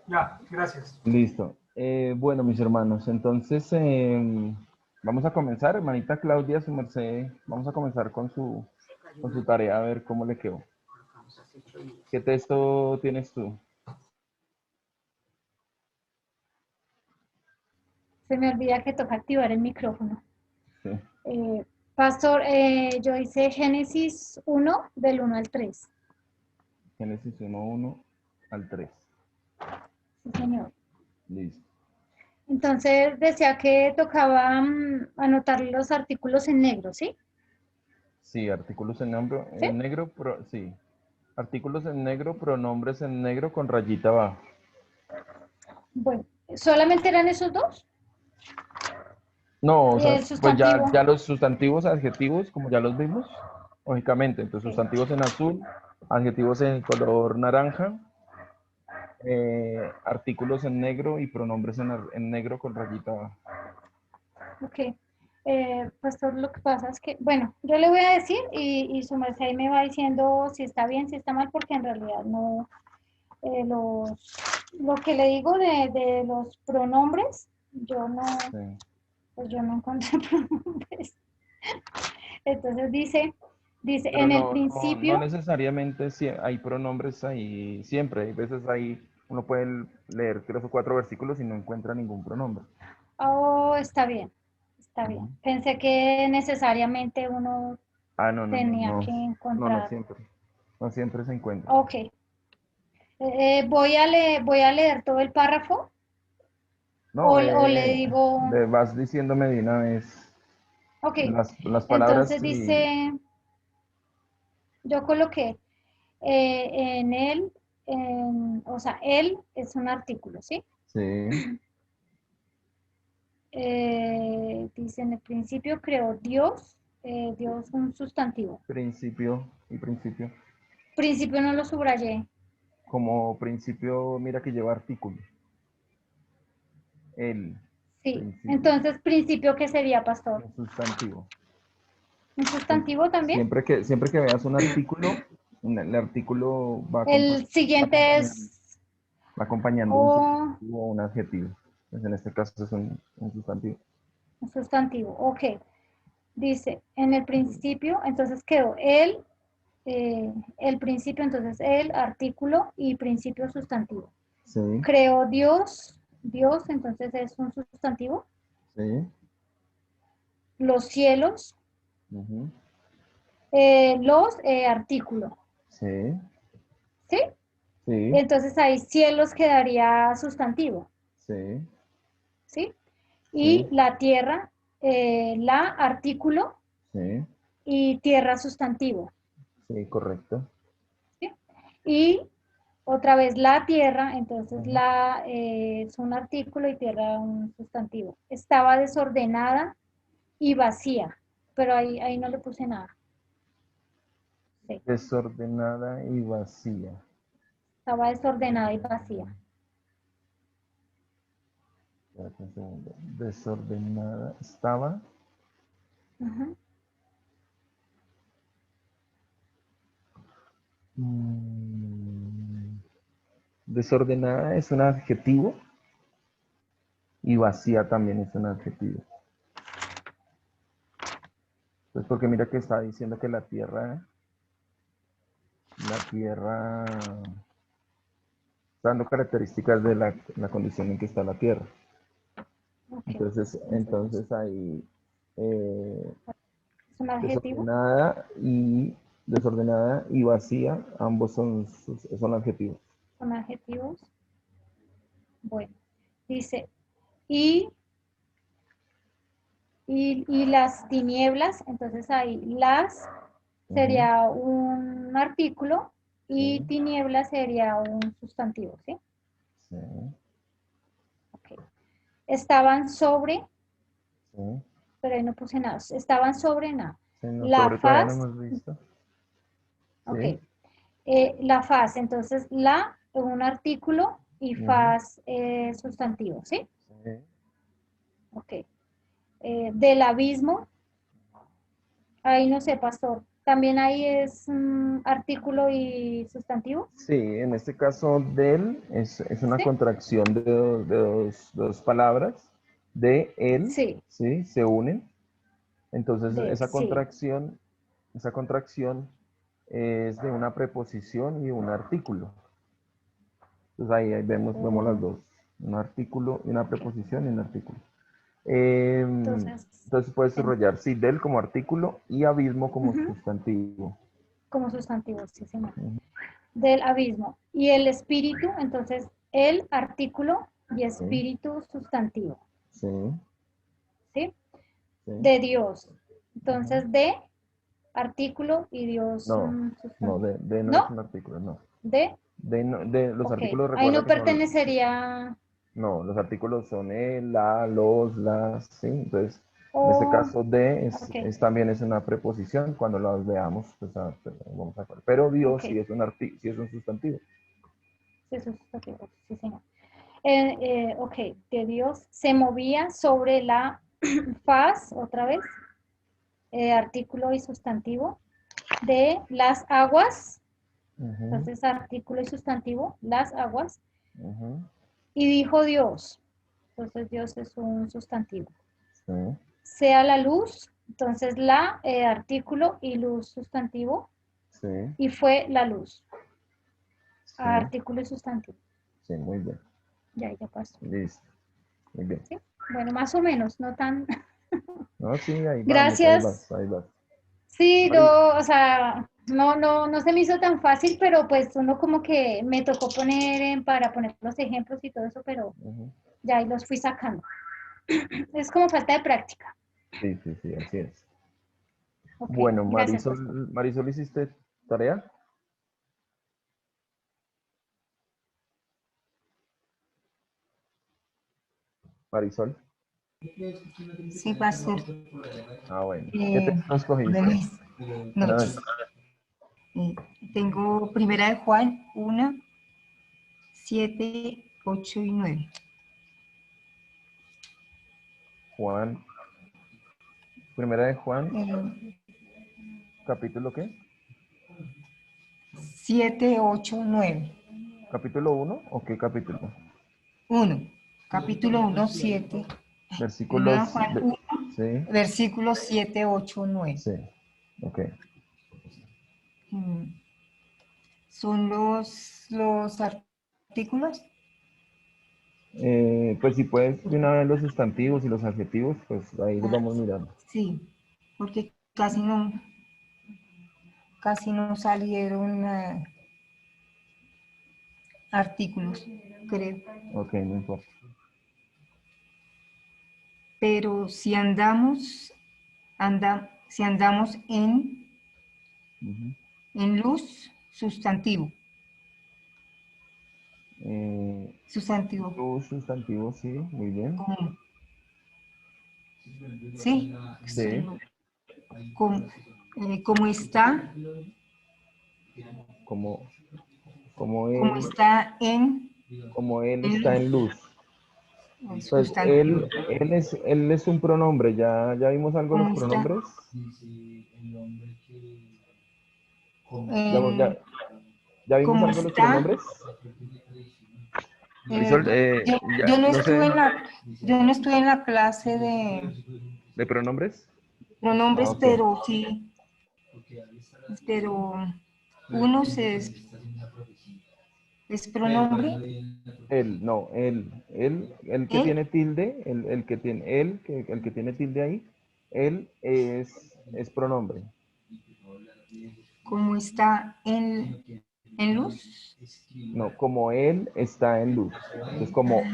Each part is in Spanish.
Ya, gracias. Listo. Bueno, mis hermanos, entonces vamos a comenzar. Hermanita Claudia, su merced, vamos a comenzar con su tarea a ver cómo le quedó. ¿Qué texto tienes tú? Se me olvida que toca activar el micrófono. Sí. Pastor, yo hice Génesis 1 del 1 al 3. Génesis 1:1 al 3. Sí, señor. Listo. Entonces decía que tocaba anotar los artículos en negro, ¿sí? Sí, artículos ¿Sí? en negro, sí. Artículos en negro, pronombres en negro con rayita abajo. Bueno, ¿solamente eran esos dos? No, o ¿Y sea, el pues sustantivo? ya los sustantivos, adjetivos, como ya los vimos, lógicamente. Entonces, Sí. sustantivos en azul, adjetivos en color naranja, artículos en negro y pronombres en negro con rayita abajo. Ok. Pastor, lo que pasa es que, bueno, yo le voy a decir y su merced ahí me va diciendo si está bien, si está mal, porque en realidad no, lo que le digo de los pronombres, yo no, Sí. pues yo no encontré pronombres. Entonces dice, Pero en el no principio, necesariamente hay pronombres ahí siempre. Hay veces ahí uno puede leer 3 o 4 versículos y no encuentra ningún pronombre. oh, está bien, está bien. Ujú. Pensé que necesariamente uno Ah, tenía que no encontrar. siempre. No siempre se encuentra. Ok, voy a leer todo el párrafo No, o le digo, vas diciéndome de una vez ok, las palabras entonces y... dice, yo coloqué en él, o sea, él es un artículo, ¿sí? Sí, Dice, en el principio creó Dios, Dios un sustantivo. principio y principio. Principio no lo subrayé. Como principio, mira que lleva artículo. El Sí, principio, entonces principio, ¿qué sería, pastor? un sustantivo. ¿Un sustantivo también? Siempre que veas un artículo, el artículo El va siguiente acompañando, es, va acompañando un oh, sustantivo o un adjetivo. Pues en este caso es un sustantivo. un sustantivo, ok. Dice, en el principio, entonces quedó el principio, entonces el artículo y principio sustantivo. Sí, Creó Dios, Dios, entonces es un sustantivo. sí, Los cielos, ujú, los artículo, sí, ¿sí? sí, Entonces ahí cielos quedaría sustantivo, sí, ¿sí? Y sí, la tierra, la artículo sí, y tierra sustantivo, sí, correcto. ¿sí? Y otra vez la tierra, entonces Ujú. la es un artículo y tierra un sustantivo. Estaba desordenada y vacía, pero ahí no le puse nada. Sí, Desordenada y vacía. estaba desordenada y vacía. Espérate un segundo. Desordenada estaba. Ujú. mm, Desordenada es un adjetivo y vacía también es un adjetivo. Pues porque mira que está diciendo que la tierra, está dando características de la condición en que está la tierra. Ok, Entonces ahí es un adjetivo. desordenada desordenada y vacía, ambos son adjetivos. Son adjetivos. Bueno, dice, y, y las tinieblas, entonces ahí las Ujú, sería un artículo sí, y tinieblas sería un sustantivo, ¿sí? sí, Ok. Estaban sobre, sí. pero ahí no puse nada, estaban sobre nada. Sí, no, La sobre todavía no faz, hemos visto. ok. Sí. La faz, entonces la, un artículo y Ujú, faz sustantivo, ¿sí? sí. Ok. Del abismo, ahí no sé, pastor. También ahí es artículo y sustantivo. Sí, en este caso del es una ¿Sí? contracción de dos palabras. De él, Sí, ¿sí? Se unen. Entonces sí. esa contracción es de una preposición y un artículo. Entonces ahí vemos las Oh, dos. Un artículo y una preposición y un artículo. entonces, Entonces puedes en- desarrollar sí, del como artículo y abismo como ujú, sustantivo. como sustantivo, sí, señor. Ujú. Del abismo. Y el espíritu, entonces, el artículo y Sí, espíritu sustantivo, sí, ¿sí? sí. De Dios. Ujú. Entonces, de artículo y Dios No, no, sustantivo. de no es ¿No? un artículo, no. De, De los ok. artículos Ahí recuerda no que son, pertenecería, no, los artículos son el, la, los, las, sí. Entonces, en este o, caso de ok, también es una preposición. Cuando las veamos, pues vamos a ver. Pero Dios ok. sí es sí es un sustantivo. Sí, eso es sustantivo, sí, señor. Ok, de Dios se movía sobre la faz, otra vez, artículo y sustantivo, de las aguas, Ujú, entonces artículo y sustantivo, las aguas, ujú, y dijo Dios, entonces Dios es un sustantivo. sí, Sea la luz, entonces la artículo y luz sustantivo, sí, y fue la luz, sí, artículo y sustantivo. sí, muy bien. Ya pasó. Listo, muy bien. ¿Sí? Bueno, más o menos, no tan. No, sí, ahí vamos, ahí Gracias. vas, ahí vas. Sí, Mari, no, o sea, no se me hizo tan fácil, pero pues uno como que me tocó para poner los ejemplos y todo eso, pero ujú. ya ahí los fui sacando. Es como falta de práctica. Sí, sí, sí, así es. Ok, Bueno, gracias, Pastor. Marisol, ¿hiciste tarea? Marisol. Sí, pastor. Ah, bueno. ¿Qué Eh, texto escogiste? Buenas Buenas noches. noches. Eh, Tengo Primera de Juan 1, 7, 8 y 9. Juan, primera de Juan, Eh, capítulo ¿qué? 7, 8, 9. ¿Capítulo uno o qué capítulo? 1. Capítulo 1, 7. Primera de Versículos, Juan 1, sí, versículos 7, 8, 9. sí, ok. Mm, Son los artículos. Pues si puedes de una vez los sustantivos y los adjetivos, pues ahí los Ah, vamos mirando. sí, porque casi no salieron artículos, creo. Ok, no importa. Pero si andamos Ujú. en luz, sustantivo, Eh, sustantivo Los sustantivos, sí, muy bien. común, ¿sí? Sí, Como, como está, como, como como él, está como él en está luz, en luz. Entonces, sustantivo, él es un pronombre. Ya vimos algo de los como está pronombres. Ya, en, ya, ya vimos como algo de los está, pronombres. eh, Marisol, yo, ya, yo no no sé, estuve yo no estuve en la clase de ¿de pronombres? Ah, pronombres, ok. pero sí, pero unos es pronombre, Él, no, el que él, tiene tilde, el que tiene, el que tiene tilde ahí, él es pronombre. como está en luz, No, como él está en luz. Entonces, como ah,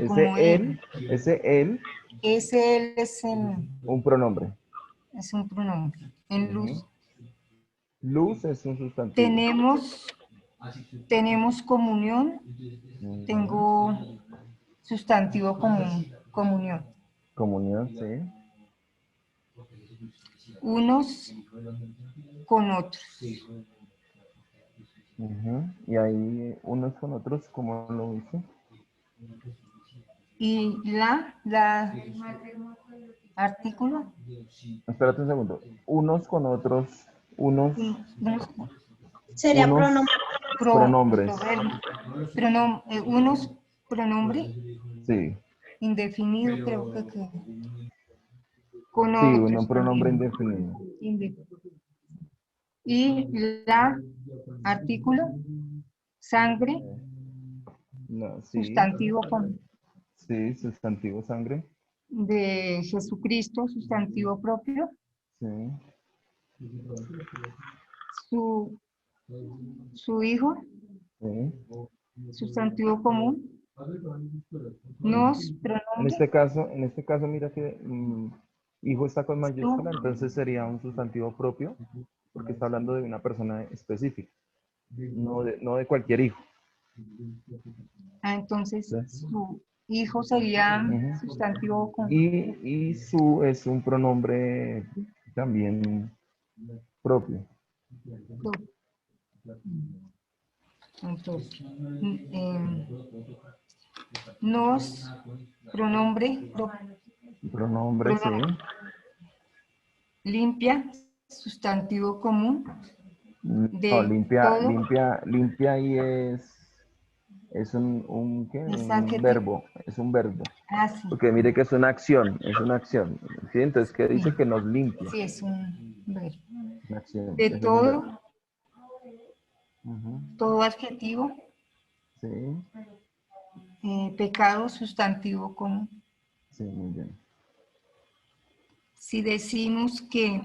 como ese él, ese él un pronombre. es un pronombre. En Ujú. luz Luz es un sustantivo. tenemos, tenemos comunión, Ujú. tengo sustantivo común, comunión. Comunión, sí. Unos con otros. Ujú. Y ahí unos con otros, ¿cómo lo hice? Y la artículo, Espérate un segundo. Unos con otros. unos, unos Sería unos pronombre. pronombres. unos pronombre Sí, indefinido, creo que con sí, otros un pronombre también. indefinido. Y la artículo, sangre, No, sí, sustantivo sí, sustantivo sangre. de Jesucristo, sustantivo propio, Sí, su, su hijo, sí. sustantivo común, nos, pronombre, En este caso, mira que hijo está con tú. mayúscula, entonces sería un sustantivo propio, porque está hablando de una persona específica, no de cualquier hijo. Entonces, ¿Sí? su hijo sería Ujú. sustantivo común. Y su es un pronombre también propio. Entonces, nos, pronombre, Pronombre, sí. pronombre, limpia, sustantivo común, No, de limpia, todo, limpia ahí es ¿qué? es Un adjetivo. verbo, es un verbo. Así, Porque mire que es una acción, es una acción. ¿Sí? Entonces, ¿qué dice? Que nos limpia. sí, es un verbo. Una acción, De ese es un verbo. todo, Ujú. todo adjetivo, Sí, pecado, sustantivo común. sí, muy bien. Si decimos que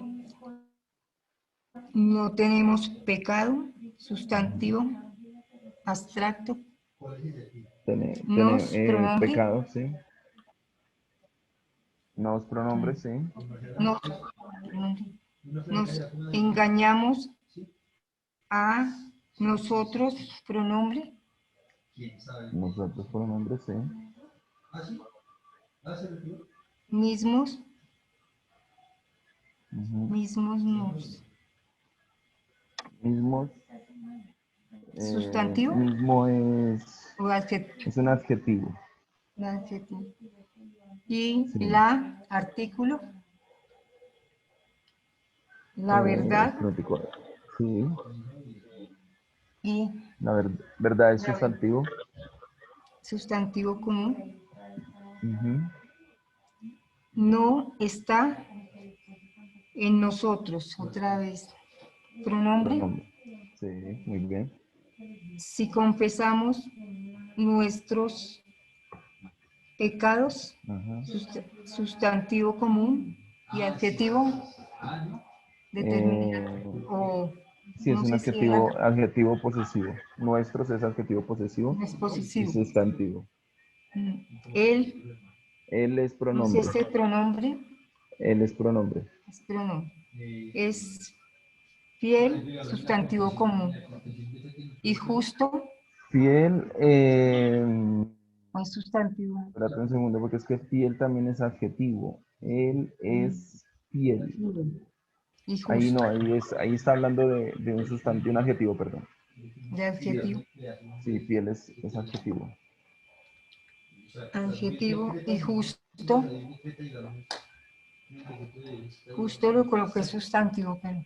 no tenemos pecado, sustantivo abstracto, nos, pronombre, Pecado, sí. Nos pronombres, sí. nos, nos engañamos a nosotros, pronombre, Nosotros pronombres, sí. mismos, Ujú. mismos nos, Mismos, sustantivo mismo o adjetivo. es un adjetivo. Y Sí. la artículo, la verdad Espérate, sí, y verdad es la ver- sustantivo. sustantivo común, Ujú. no está en nosotros, otra vez, pronombre, Pronombre. Sí, muy bien. si confesamos nuestros pecados, Ajá. sustantivo común y adjetivo determinado, Eh, o sí, es no un sé si era adjetivo posesivo. Nuestros es adjetivo posesivo y expositivo. sustantivo. Él, Él es no sé pronombre. si pronombre, Él es pronombre. es pronombre, es fiel, sustantivo común, y justo, Fiel, o es sustantivo, espérate un segundo, porque es que fiel también es adjetivo. Él es fiel. y Ahí justo, no, ahí está hablando de un sustantivo, un adjetivo, perdón. de adjetivo, Sí, fiel es adjetivo. adjetivo y justo, justo lo coloqué sustantivo, pero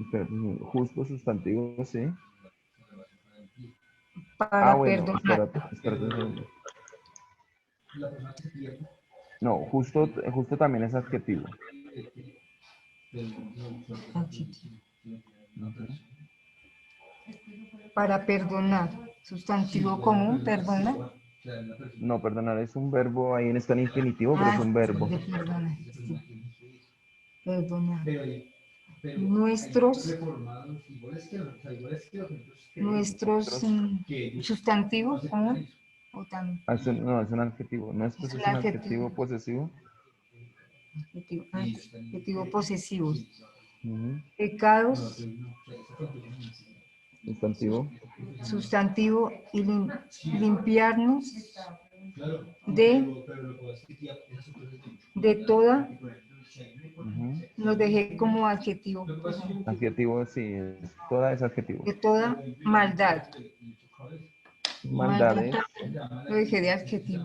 Espérate, justo sustantivo, sí. Ah, para bueno, perdonar. espérate un segundo. No, justo también es adjetivo. Adjetivo. Ujú. Para perdonar, sustantivo común, perdona. No, perdonar es un verbo, ahí está en infinitivo, pero es un verbo. De perdonar, sí, perdonar. Nuestros, nuestros sustantivos común, o también, No, es un adjetivo. Nuestro es un es un adjetivo adjetivo, posesivo. adjetivo posesivo. Ujú. Pecados, Sustantivo. sustantivo y limpiarnos de, de toda, Ujú. lo dejé como adjetivo, Adjetivo, sí, toda es adjetivo. de toda maldad. Maldad Maldades, lo dejé de adjetivo.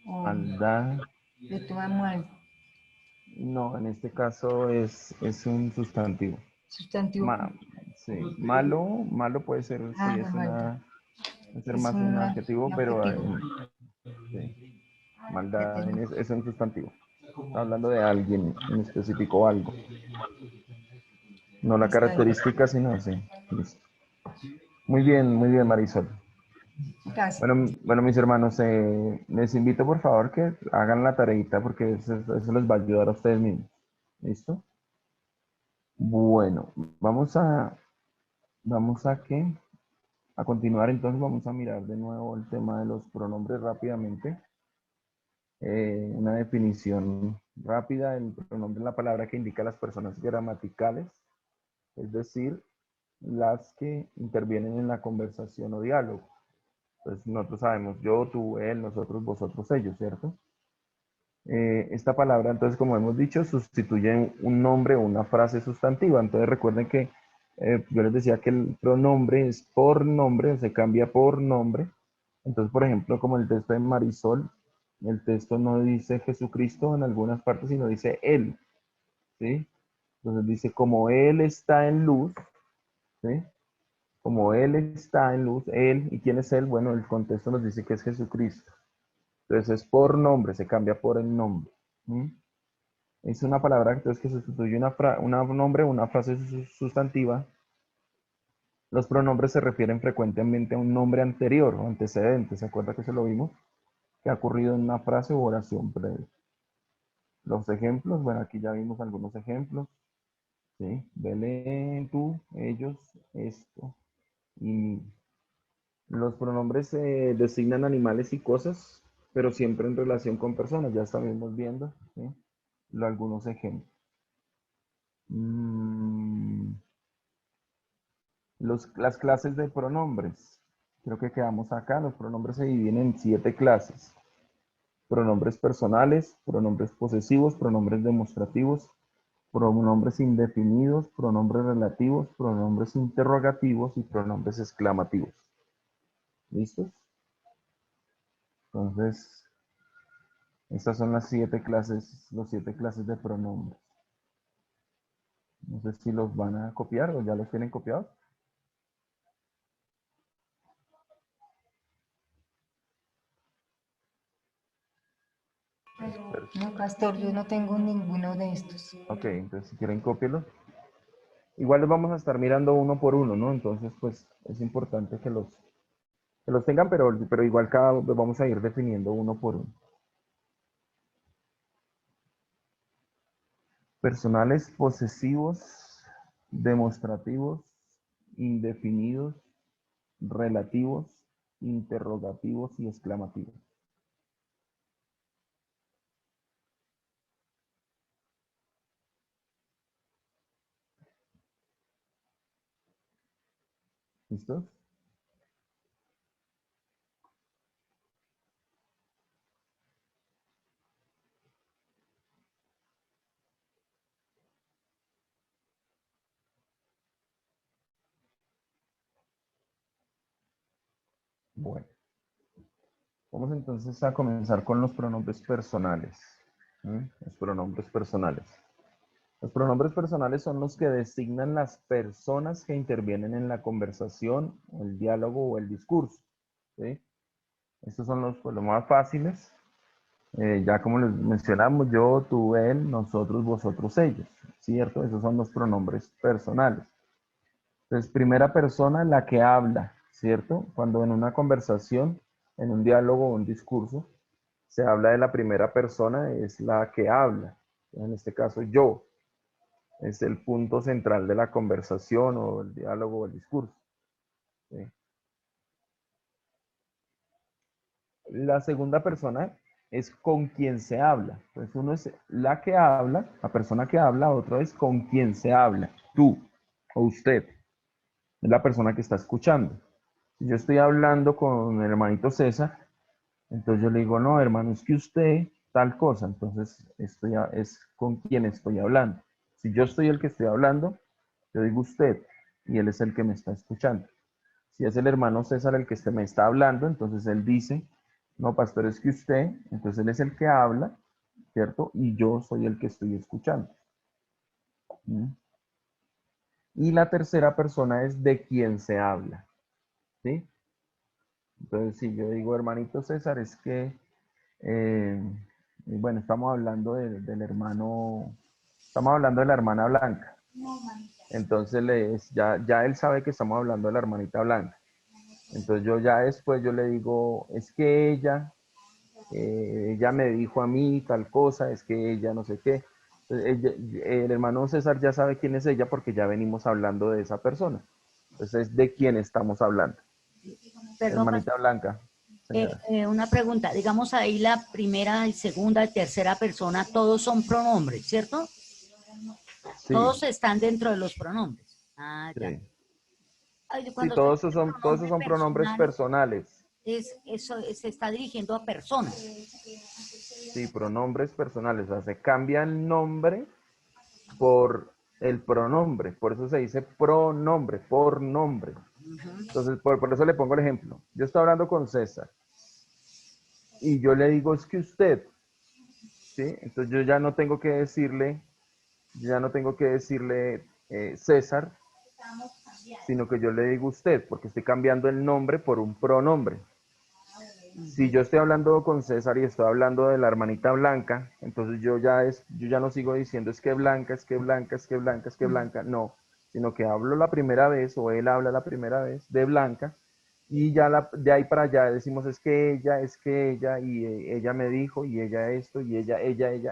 O maldad, de toda maldad. No, en este caso es un sustantivo. Sustantivo. Sí, malo puede ser, sí, es Maldad. puede ser Es más un un adjetivo, pero adjetivo. sí, Ya maldad tengo. es un sustantivo. Está hablando de alguien en específico o algo. No la Está bien. característica, sino sí. Listo. Muy bien, Marisol. Gracias. Bueno, mis hermanos, les invito por favor que hagan la tareita porque eso les va a ayudar a ustedes mismos. ¿Listo? Bueno, vamos a qué. A continuar, entonces vamos a mirar de nuevo el tema de los pronombres rápidamente. Una definición rápida. El pronombre es la palabra que indica a las personas gramaticales, es decir, las que intervienen en la conversación o diálogo. Pues nosotros sabemos yo, tú, él, nosotros, vosotros, ellos, ¿cierto? Esta palabra, entonces, como hemos dicho, sustituye un nombre o una frase sustantiva. Entonces, recuerden que yo les decía que el pronombre es por nombre, se cambia por nombre. Entonces, por ejemplo, como el texto de Marisol, el texto no dice Jesucristo en algunas partes, sino dice Él, ¿sí? Entonces dice, como Él está en luz, ¿sí? Como Él está en luz, Él, ¿y quién es Él? Bueno, el contexto nos dice que es Jesucristo. Entonces es por nombre, se cambia por el nombre. ¿Sí? Es una palabra entonces, que sustituye un nombre, una frase sustantiva. Los pronombres se refieren frecuentemente a un nombre anterior o antecedente. ¿Se acuerda que eso lo vimos? Que ha ocurrido en una frase o oración breve. Los ejemplos, bueno, aquí ya vimos algunos ejemplos. ¿Sí? Belén, tú, ellos, esto y mí. Los pronombres designan animales y cosas, pero siempre en relación con personas. Ya estamos viendo, ¿sí? Algunos ejemplos. Mm, las clases de pronombres. Creo que quedamos acá. Los pronombres se dividen en 7 clases. Pronombres personales, pronombres posesivos, pronombres demostrativos, pronombres indefinidos, pronombres relativos, pronombres interrogativos y pronombres exclamativos. ¿Listos? Entonces, estas son las 7 clases, los 7 clases de pronombres. No sé si los van a copiar o ya los tienen copiados. No, Pastor, yo no tengo ninguno de estos. Ok, entonces si quieren cópielos. Igual los vamos a estar mirando uno por uno, ¿no? Entonces, pues es importante que los tengan, pero igual cada los vamos a ir definiendo uno por uno. Personales, posesivos, demostrativos, indefinidos, relativos, interrogativos y exclamativos. ¿Listos? Bueno, vamos entonces a comenzar con los pronombres personales. Los pronombres personales. Los pronombres personales son los que designan las personas que intervienen en la conversación, el diálogo o el discurso. ¿Sí? Estos son pues, los más fáciles. Ya como les mencionamos, yo, tú, él, nosotros, vosotros, ellos. ¿Cierto? Esos son los pronombres personales. Entonces, primera persona, la que habla. ¿Cierto? Cuando en una conversación, en un diálogo o un discurso, se habla de la primera persona, es la que habla. En este caso, yo. Es el punto central de la conversación o el diálogo o el discurso. ¿Sí? La segunda persona es con quien se habla. Entonces uno es la que habla, la persona que habla, otro es con quien se habla, tú o usted. Es la persona que está escuchando. Si yo estoy hablando con el hermanito César, entonces yo le digo, no, hermano, es que usted tal cosa. Entonces es con quien estoy hablando. Si yo soy el que estoy hablando, yo digo usted y él es el que me está escuchando. Si es el hermano César el que me está hablando, entonces él dice, no, pastor, es que usted, entonces él es el que habla ¿cierto? Y yo soy el que estoy escuchando. ¿Mm? Y la tercera persona es de quien se habla, ¿sí? Entonces, si yo digo, hermanito César, es que, eh, bueno, estamos hablando del hermano, estamos hablando de la hermana Blanca. Entonces, ya él sabe que estamos hablando de la hermanita Blanca. Entonces, yo ya después yo le digo, es que ella me dijo a mí tal cosa, es que ella no sé qué. Entonces, el hermano César ya sabe quién es ella porque ya venimos hablando de esa persona. Entonces, es de quién estamos hablando. Perdón, Hermanita Blanca, señora. una pregunta. Digamos ahí la primera, y segunda y tercera persona, todos son pronombres, ¿cierto? Sí, Todos están dentro de los pronombres. Ah, ya. sí. Ay, Sí, cuando se dice todos esos pronombre son pronombres personal, personales. eso se está dirigiendo a personas. Sí, pronombres personales. O sea, se cambia el nombre por el pronombre. Por eso se dice pronombre, por nombre. Entonces, por eso le pongo el ejemplo. Yo estoy hablando con César y yo le digo, es que usted, ¿sí? Entonces yo ya no tengo que decirle, César, sino que yo le digo usted, porque estoy cambiando el nombre por un pronombre. Si yo estoy hablando con César y estoy hablando de la hermanita Blanca, entonces yo ya no sigo diciendo es que Blanca, es que Blanca, es que Blanca, es que Blanca, no, sino que hablo la primera vez o él habla la primera vez de Blanca y ya de ahí para allá decimos es que ella y ella me dijo y ella esto y ella,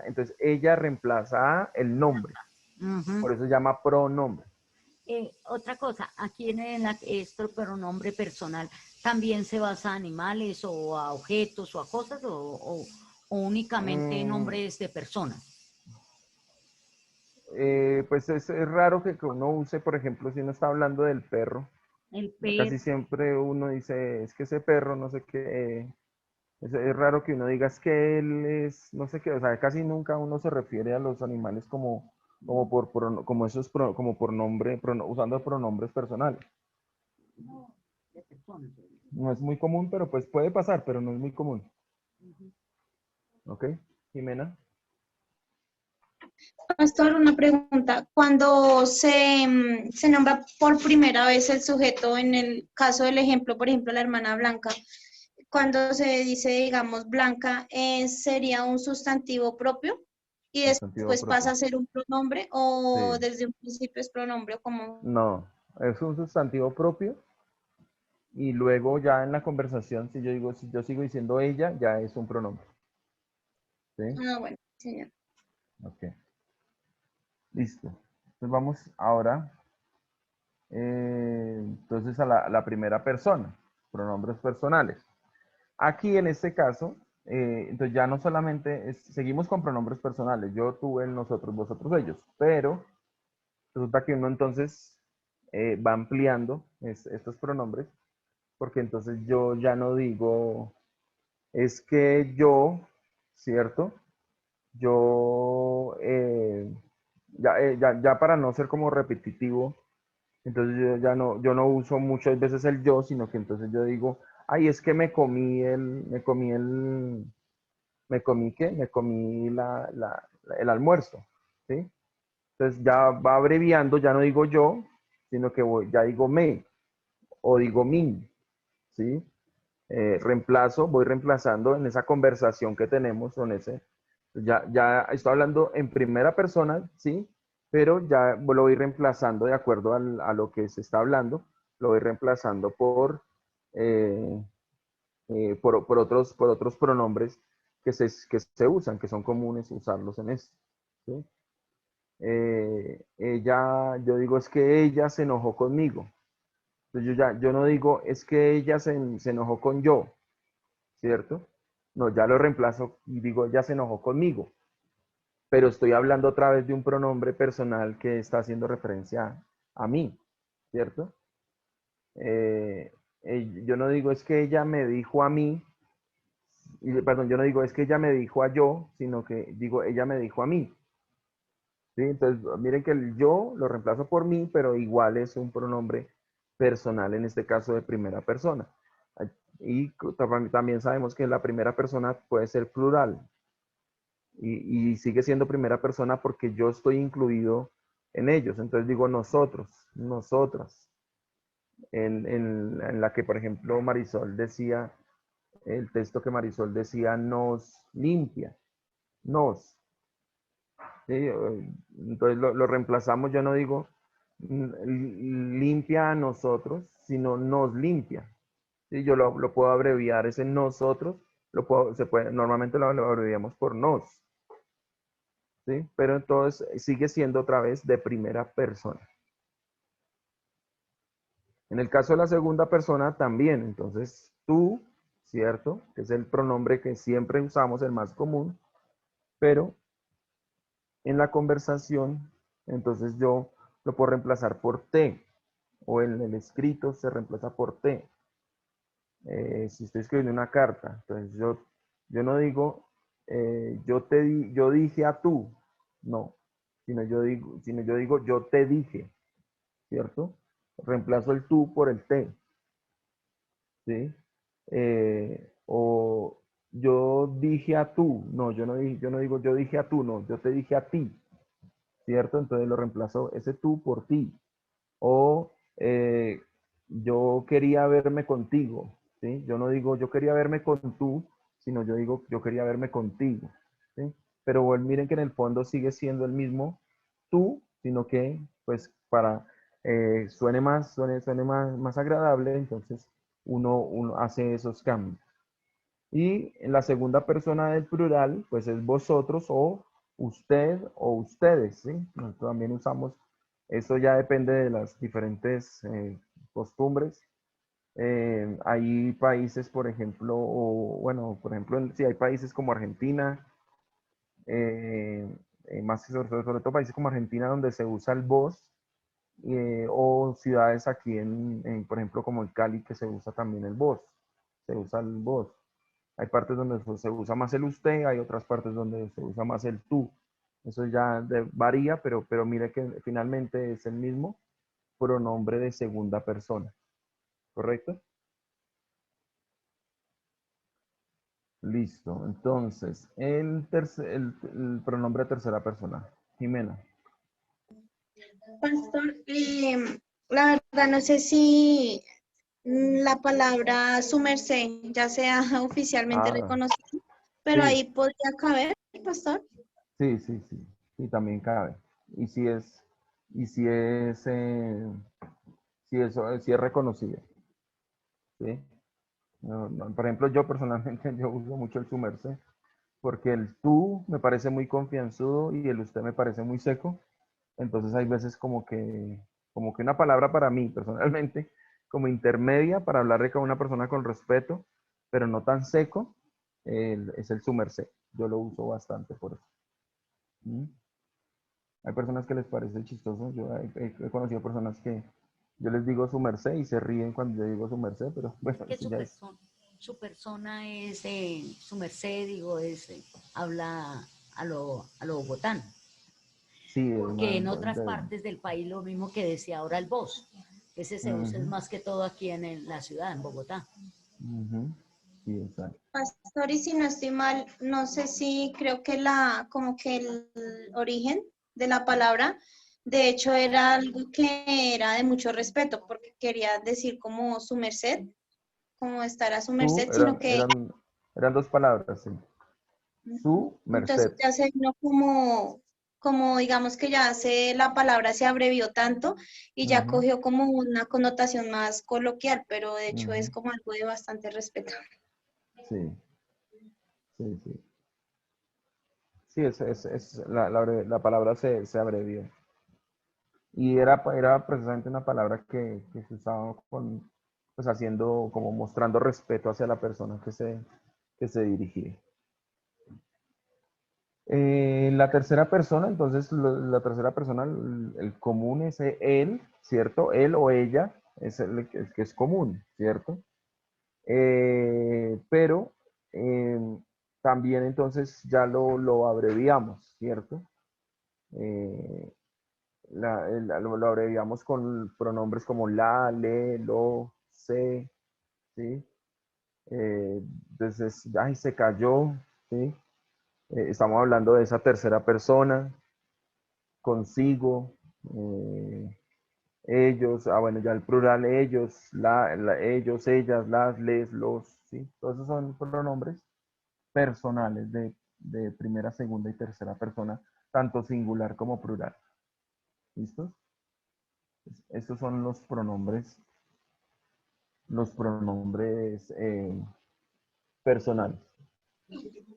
entonces ella reemplaza a el nombre, Ujú. por eso se llama pronombre. Otra cosa, aquí esto pronombre personal, ¿también se basa a animales o a objetos o a cosas o únicamente Mm, nombres de personas? pues es raro que uno use, por ejemplo, si uno está hablando del perro. El Casi perro. siempre uno dice, es que ese perro, no sé qué, es raro que uno diga, es que él es, no sé qué, o sea, casi nunca uno se refiere a los animales como esos, como por nombre, usando pronombres personales. De personas. No es muy común, pero pues puede pasar, pero no es muy común. ¿Ok? Jimena. Pastor, una pregunta. Cuando se nombra por primera vez el sujeto, en el caso del ejemplo, por ejemplo, la hermana Blanca, cuando se dice, digamos, Blanca, ¿sería un sustantivo propio y Sustantivo después pasa propio. a ser un pronombre o Sí. desde un principio es pronombre o como? No, es un sustantivo propio y luego ya en la conversación, si yo sigo diciendo ella, ya es un pronombre. ¿Sí? Ah, bueno, señor. Ok. Listo. Entonces vamos ahora, entonces a la primera persona, pronombres personales. Aquí en este caso, entonces ya no solamente, seguimos con pronombres personales, yo, tú, él, nosotros, vosotros, ellos, pero resulta que uno entonces va ampliando estos pronombres, porque entonces yo ya no digo, es que yo, ¿cierto? Yo, ya para no ser como repetitivo, entonces yo no uso muchas veces el yo, sino que entonces yo digo, ay, es que me comí qué, me comí el almuerzo, ¿sí? Entonces ya va abreviando, ya no digo yo, sino que ya digo me o digo min, ¿sí? Voy reemplazando en esa conversación que tenemos con ese, ya estoy hablando en primera persona, ¿sí? Pero ya lo voy reemplazando de acuerdo a lo que se está hablando, lo voy reemplazando eh, por otros pronombres que se usan, que son comunes usarlos en esto, ¿sí? Yo digo, es que ella se enojó conmigo. Entonces yo no digo, es que ella se enojó con yo, ¿cierto? No, ya lo reemplazo y digo, ella se enojó conmigo, pero estoy hablando otra vez de un pronombre personal que está haciendo referencia a mí, ¿cierto? Eh, yo no digo, es que ella me dijo a mí, perdón, yo no digo, es que ella me dijo a yo, sino que digo, ella me dijo a mí, ¿sí? Entonces, miren que el yo lo reemplazo por mí, pero igual es un pronombre personal, en este caso de primera persona. Y también sabemos que la primera persona puede ser plural. y sigue siendo primera persona porque yo estoy incluido en ellos. Entonces digo nosotros, nosotras. En la que, por ejemplo, Marisol decía, el texto que Marisol decía, nos limpia, nos. ¿Sí? Entonces lo reemplazamos, yo no digo limpia a nosotros, sino nos limpia. ¿Sí? Yo lo puedo abreviar, ese nosotros, normalmente lo abreviamos por nos. ¿Sí? Pero entonces sigue siendo otra vez de primera persona. En el caso de la segunda persona también, entonces tú, ¿cierto? Que es el pronombre que siempre usamos, el más común, pero en la conversación, entonces yo lo puedo reemplazar por te, o en el escrito se reemplaza por te. Si estoy escribiendo una carta, entonces yo no digo, yo dije a tú, no, sino yo digo, yo te dije, ¿cierto? Reemplazo el tú por el te, ¿sí? O yo dije a tú, no, yo no digo yo dije a tú, no, yo te dije a ti, ¿cierto? Entonces lo reemplazo ese tú por ti. O yo quería verme contigo, ¿sí? Yo no digo yo quería verme con tú, sino yo digo yo quería verme contigo, ¿sí? Pero bueno, miren que en el fondo sigue siendo el mismo tú, sino que pues para suene más agradable, entonces uno hace esos cambios. Y en la segunda persona del plural, pues es vosotros o usted o ustedes, ¿sí? Nosotros también usamos, eso ya depende de las diferentes costumbres. Hay países, por ejemplo, o bueno, por ejemplo, sí, hay países como Argentina, eh, más que sobre todo países como Argentina donde se usa el vos, o ciudades aquí por ejemplo, como el Cali, que se usa también el vos, se usa el vos. Hay partes donde se usa más el usted, hay otras partes donde se usa más el tú. Eso ya varía, pero mire que finalmente es el mismo pronombre de segunda persona. ¿Correcto? Listo. Entonces, el pronombre de tercera persona. Jimena. Pastor, la verdad no sé si la palabra su merced ya sea oficialmente Ah, reconocida, pero sí, ahí podría caber, pastor. sí. Sí, también cabe. Y y si es, si es reconocido. ¿Sí? Por ejemplo, yo personalmente yo uso mucho el su merced, porque el tú me parece muy confianzudo y el usted me parece muy seco. Entonces hay veces como que una palabra para mí personalmente, como intermedia para hablarle con una persona con respeto, pero no tan seco, es el su merced. Yo lo uso bastante por eso. ¿Mm? Hay personas que les parece chistoso. Yo he conocido personas que yo les digo su merced y se ríen cuando yo digo su merced, pero bueno, Que eso ya es. su persona es, su merced, digo, es, habla a lo bogotano. Sí, Porque en otras partes del país lo mismo que decía ahora el vos. Ese se usa es ujú, más que todo aquí en la ciudad, en Bogotá. ujú, sí, exacto. Pastor, y si no estoy mal, no sé si creo que como que el origen de la palabra, de hecho, era algo que era de mucho respeto, porque quería decir como su merced, como estar a su Su, merced, sino que eran dos palabras, sí. Su entonces merced. ya se vino como digamos que ya la palabra se abrevió tanto y ya Ujú, cogió como una connotación más coloquial, pero de hecho es ujú, como algo de bastante respeto. sí, sí. Sí, la palabra se abrevió. Y era precisamente una palabra que se usaba pues haciendo, como mostrando respeto hacia la persona que se dirigía. La tercera persona, entonces la tercera persona, el común es él, ¿cierto? Él o ella es el que es común, ¿cierto? Pero eh, también entonces ya lo abreviamos, ¿cierto? Eh, lo abreviamos con pronombres como la, le, lo, se, ¿sí? Entonces, ay, se cayó, ¿sí? Estamos hablando de esa tercera persona, consigo, ellos, bueno, ya el plural, ellos, ellos, ellas, las, les, los, ¿sí? Todos esos son pronombres personales de primera, segunda y tercera persona, tanto singular como plural. ¿Listos? Estos son los pronombres personales.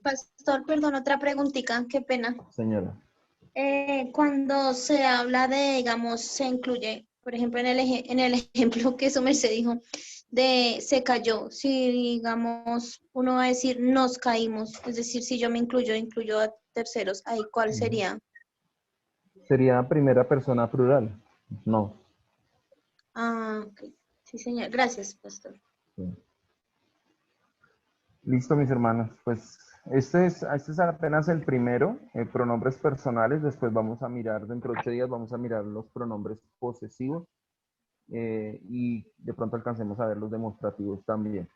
Pastor, perdón, otra preguntita, qué pena. Señora. Cuando se habla de, digamos, se incluye, por ejemplo, en el ejemplo que su merced dijo, de se cayó, si digamos, uno va a decir nos caímos, es decir, si yo me incluyo a terceros, ahí ¿cuál sería? Sería primera persona plural. No. Ah, ok. Sí, señor. Gracias, pastor. Sí. Listo, mis hermanos. Pues este es apenas el primero, pronombres personales. Después vamos a mirar, dentro de 8 días, vamos a mirar los pronombres posesivos. Y de pronto alcancemos a ver los demostrativos también.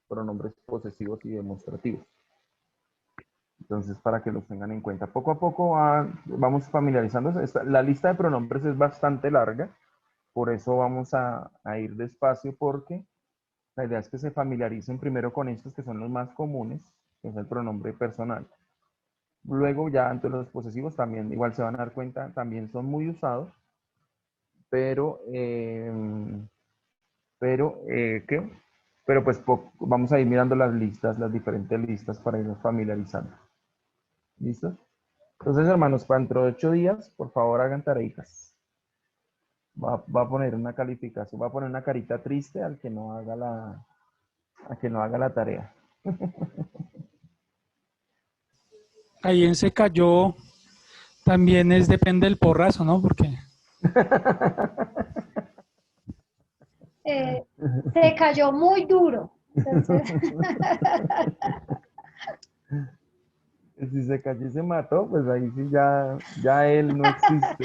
Pronombres posesivos y demostrativos. Entonces, para que los tengan en cuenta. Poco a poco vamos familiarizándose. La lista de pronombres es bastante larga. Por eso vamos a ir despacio, porque la idea es que se familiaricen primero con estos que son los más comunes, que es el pronombre personal. Luego ya ante los posesivos también, igual se van a dar cuenta, también son muy usados, pero ¿qué? Pero pues vamos a ir mirando las listas, las diferentes listas para irnos familiarizando. ¿Listo? Entonces, hermanos, para dentro de 8 días, por favor hagan tareitas. Va a poner una calificación, va a poner una carita triste al que no haga la tarea. Ahí en se cayó, también depende del porrazo, ¿no? Porque Se cayó muy duro. Entonces, Si se cayó y se mató, pues ahí sí ya él no existe.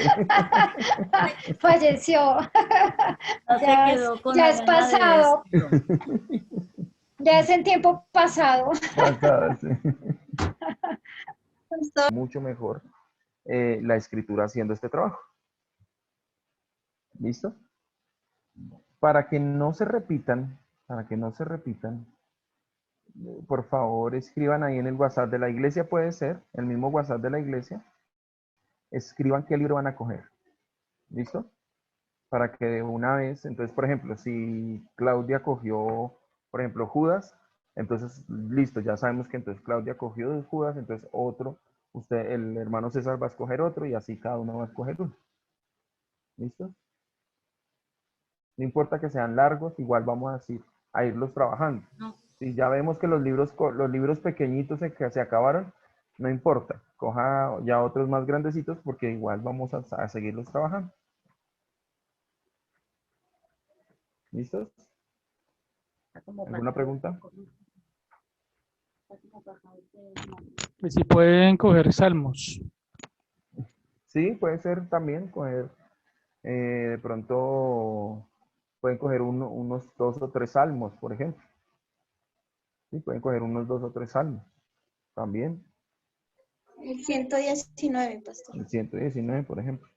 falleció. Ya se Ya quedó con ya la es gana de pasado. decirlo. Ya es en tiempo pasado. Pasado, sí. Pastor, Mucho mejor la escritura haciendo este trabajo. ¿Listo? Para que no se repitan, por favor escriban ahí en el WhatsApp de la iglesia, puede ser, el mismo WhatsApp de la iglesia, escriban qué libro van a coger. ¿Listo? Para que de una vez, entonces, por ejemplo, si Claudia cogió, por ejemplo, Judas, entonces, listo, ya sabemos que entonces Claudia cogió Judas, entonces el hermano César va a escoger otro y así cada uno va a escoger uno. ¿Listo? No importa que sean largos, igual vamos a irlos trabajando. No. Si ya vemos que los libros pequeñitos que se acabaron, no importa, coja ya otros más grandecitos porque igual vamos a seguirlos trabajando. ¿Listos? ¿Alguna pregunta? pues sí pueden coger salmos. Sí, puede ser también coger, de pronto pueden coger unos 2 o 3 salmos, por ejemplo. Sí, pueden coger unos 2 o 3 salmos también. el 119, pastor. El 119, por ejemplo.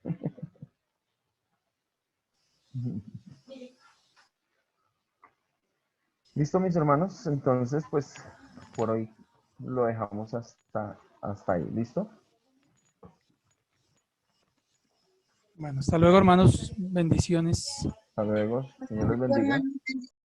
Listo, mis hermanos. Entonces, pues, por hoy lo dejamos hasta ahí. ¿Listo? Bueno, hasta luego, hermanos. Bendiciones. Hasta luego. Señor les bendiga. Hermano.